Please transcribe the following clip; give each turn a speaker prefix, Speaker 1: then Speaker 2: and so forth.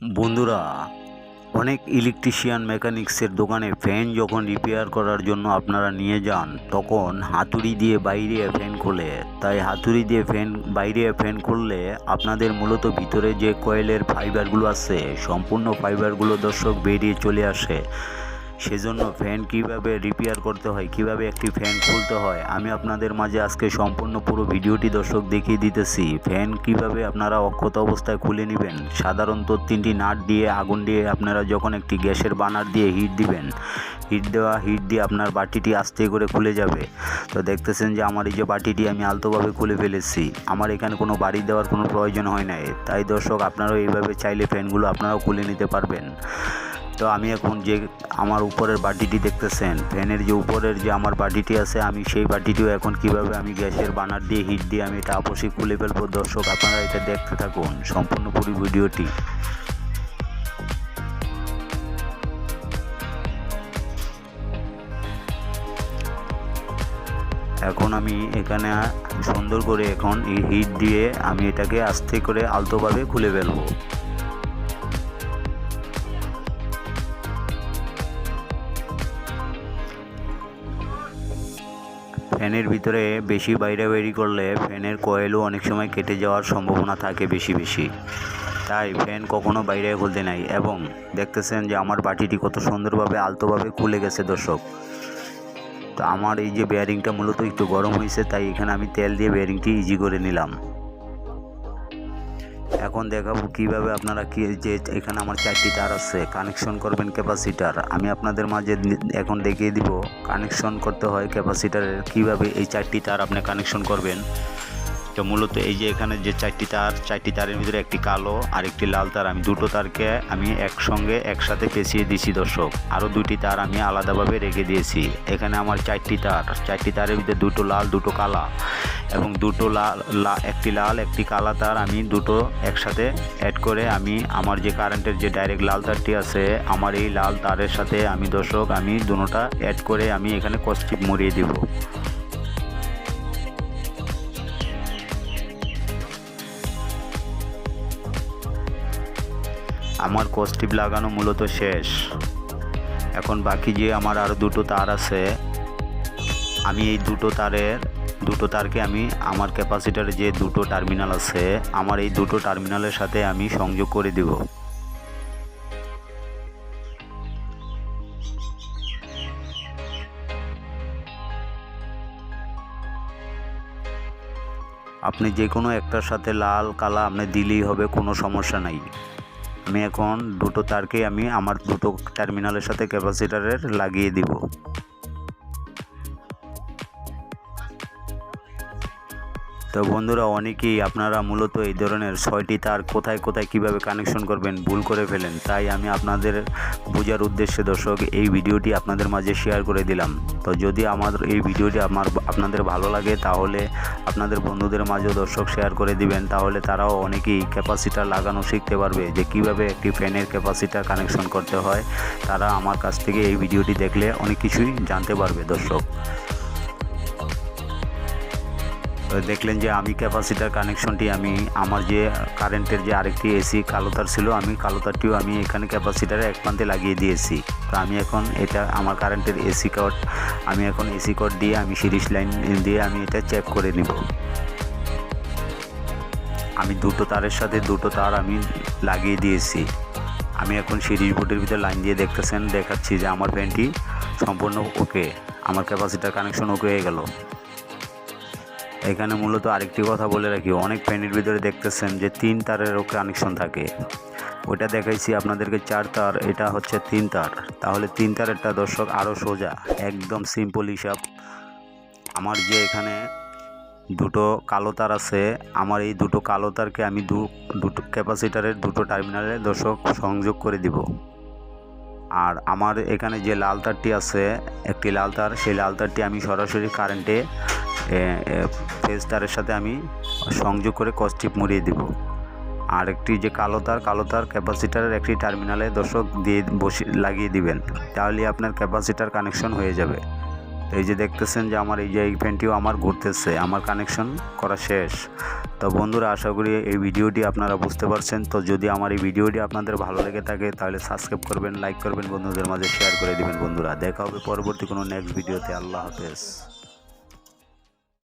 Speaker 1: বন্ধুরা, অনেক ইলেকট্রিশিয়ান মেকানিক্সের দোকানে ফ্যান যখন রিপেয়ার করার জন্য আপনারা নিয়ে যান, তখন হাতুড়ি দিয়ে বাইরে ফ্যান খোলে। তাই হাতুড়ি দিয়ে বাইরে ফ্যান খুললে আপনাদের মূলত ভিতরে যে কয়েলের ফাইবারগুলো আছে, সম্পূর্ণ ফাইবারগুলো দর্শক বেরিয়ে চলে আসে। সেজন্য ফ্যান কিভাবে রিপেয়ার করতে হয়, কিভাবে একটি ফ্যান খুলতে হয়, আমি আপনাদের মাঝে আজকে সম্পূর্ণ পুরো ভিডিওটি দর্শক দেখিয়ে দিতেছি। ফ্যান কিভাবে আপনারা অক্ষত অবস্থায় খুলে নেবেন। সাধারণত 3টি নাট দিয়ে আগুন দিয়ে আপনারা যখন একটি গ্যাসের বার্নার দিয়ে হিট দিবেন, হিট দিয়ে আপনার বাটিটি আস্তে করে খুলে যাবে। তো দেখতেছেন যে আমার এই যে বাটিটি আমি আলতোভাবে খুলে ফেলেছি। আমার এখানে কোনো বাড়ি দেওয়ার কোনো প্রয়োজন হয় নাই। তাই দর্শক, আপনারাও এইভাবে চাইলে ফ্যানগুলো আপনারাও খুলে নিতে পারবেন। তো আমি এখন যে আমার উপরের বাটিটি দেখতেছেন, ফ্যানের যে উপরের যে আমার বাটিটি আছে, আমি সেই বাটিটিও এখন কিভাবে আমি গ্যাসের বার্নার দিয়ে হিট দিয়ে আমি এটা আপসি খুলে ফেলবো। দর্শক, আপনারা এটা দেখতে থাকুন সম্পূর্ণ পুরো ভিডিওটি। এখন আমি এখানে সুন্দর করে এখন এই হিট দিয়ে আমি এটাকে আস্তে করে আলতোভাবে খুলে ফেলবো। ফ্যানের ভিতরে বেশি বাইরে করলে ফ্যানের কয়েলও অনেক সময় কেটে যাওয়ার সম্ভাবনা থাকে বেশি। তাই ফ্যান কখনো বাইরে খুলতে নাই। এবং দেখতেছেন যে আমার বাটিটি কত সুন্দরভাবে আলতোভাবে খুলে গেছে দর্শক। তো আমার এই যে বেয়ারিংটা মূলত একটু গরম হয়েছে, তাই এখানে আমি তেল দিয়ে বেয়ারিংটি ইজি করে নিলাম। এখন দেখাবো কিভাবে আপনারা যে এখানে আমার 4টি তার আছে, কানেকশন করবেন ক্যাপাসিটার। আমি আপনাদের মাঝে এখন দেখিয়ে দিব কানেকশন করতে হয় ক্যাপাসিটারের, কিভাবে এই 4টি তার আপনি কানেকশন করবেন। তো মূলত এই যে এখানে যে 4টি তারের ভিতরে একটি কালো আর একটি লাল তার, আমি দুটো তারকে আমি একসাথে পেঁচিয়ে দিয়েছি দর্শক। আরও 2টি তার আমি আলাদাভাবে রেখে দিয়েছি। এখানে আমার 4টি তারের ভিতরে দুটো লাল দুটো কালা এবং একটি লাল একটি কালা তার আমি দুটো একসাথে অ্যাড করে আমি আমার যে কারেন্টের যে ডাইরেক্ট লাল তারটি আছে, আমার এই লাল তারের সাথে আমি দর্শক আমি দুটোটা অ্যাড করে আমি এখানে কস্টিপ মরিয়ে দিব। আমার কস্টিপ লাগানো মূলত শেষ। এখন বাকি যে আমার আরও দুটো তার আছে, আমি এই দুটো তারকে আমি আমার ক্যাপাসিটারে যে দুটো টার্মিনাল আছে, আমার এই দুটো টার্মিনালের সাথে আমি সংযোগ করে দিব। আপনি যে কোনো একটার সাথে লাল কালা আপনি দিলেই হবে, কোনো সমস্যা নাই। আমি এখন দুটো তারকে আমি আমার দুটো টার্মিনালের সাথে ক্যাপাসিটারের লাগিয়ে দিব। তো বন্ধুরা, অনেকেই আপনারা মূলত এই ধরনের 6টি তার কোথায় কিভাবে কানেকশন করবেন ভুল করে ফেলেন। তাই আমি আপনাদের বোঝার উদ্দেশ্যে দর্শক এই ভিডিওটি আপনাদের মাঝে শেয়ার করে দিলাম। তো যদি আমার এই ভিডিওটি আপনাদের ভালো লাগে, তাহলে আপনাদের বন্ধুদের মাঝেও দর্শক শেয়ার করে দিবেন। তাহলে তারাও অনেকেই ক্যাপাসিটার লাগানো শিখতে পারবে, যে কিভাবে একটি ফ্যানের ক্যাপাসিটার কানেকশন করতে হয়। তারা আমার কাছ থেকে এই ভিডিওটি দেখলে অনেক কিছুই জানতে পারবে দর্শক। দেখলেন যে আমি ক্যাপাসিটার কানেকশনটি আমি আমার যে কারেন্টের যে আরেকটি এসি কালো তার ছিল, আমি কালো তারটিও আমি এখানে ক্যাপাসিটারে এক প্রান্তে লাগিয়ে দিয়েছি। তো আমি এখন এটা আমার কারেন্টের এসি কর্ড দিয়ে আমি সিরিজ লাইন দিয়ে আমি এটা চেক করে নিব। আমি দুটো তারের সাথে দুটো তার আমি লাগিয়ে দিয়েছি। আমি এখন সিরিজ বোর্ডের ভিতরে লাইন দিয়ে দেখাচ্ছি যে আমার ফ্যানটি সম্পূর্ণ ওকে, আমার ক্যাপাসিটার কানেকশন ওকে হয়ে গেল। এখানে মূলত আরেকটি কথা বলে রাখি, অনেক ফ্যানের ভিতরে দেখতেছেন যে 3 তারেরও কানেকশন থাকে। ওইটা দেখাইছি আপনাদেরকে 4 তার, এটা হচ্ছে 3 তার। তাহলে 3 তারেরটা দর্শক আরও সোজা, একদম সিম্পল হিসাব। আমার যে এখানে দুটো কালো তার আছে, আমার এই দুটো কালো তারকে আমি দুটো ক্যাপাসিটারের দুটো টার্মিনালে দর্শক সংযোগ করে দিব। আর আমার এখানে যে লাল তারটি আছে, একটি লাল তার, সেই লাল তারটি আমি সরাসরি কারেন্টে ফেজ তারের সাথে আমি সংযোগ করে কস্টিপ মরিয়ে দিব। আর একটি যে কালো তার ক্যাপাসিটারের একটি টার্মিনালে দর্শক দিয়ে লাগিয়ে দিবেন, তাহলে আপনার ক্যাপাসিটার কানেকশন হয়ে যাবে। তো এই যে দেখতেছেন যে আমার এই যে এই ফ্যানটিও আমার ঘুরতেছে, আমার কানেকশন করা শেষ। তো বন্ধুরা, আশা করি এই ভিডিওটি আপনারা বুঝতে পারছেন। তো যদি আমার এই ভিডিওটি আপনাদের ভালো লেগে থাকে তাহলে সাবস্ক্রাইব করবেন, লাইক করবেন, বন্ধুদের মাঝে শেয়ার করে দিবেন। বন্ধুরা, দেখা হবে পরবর্তী কোনো নেক্সট ভিডিওতে। আল্লাহ হাফেজ।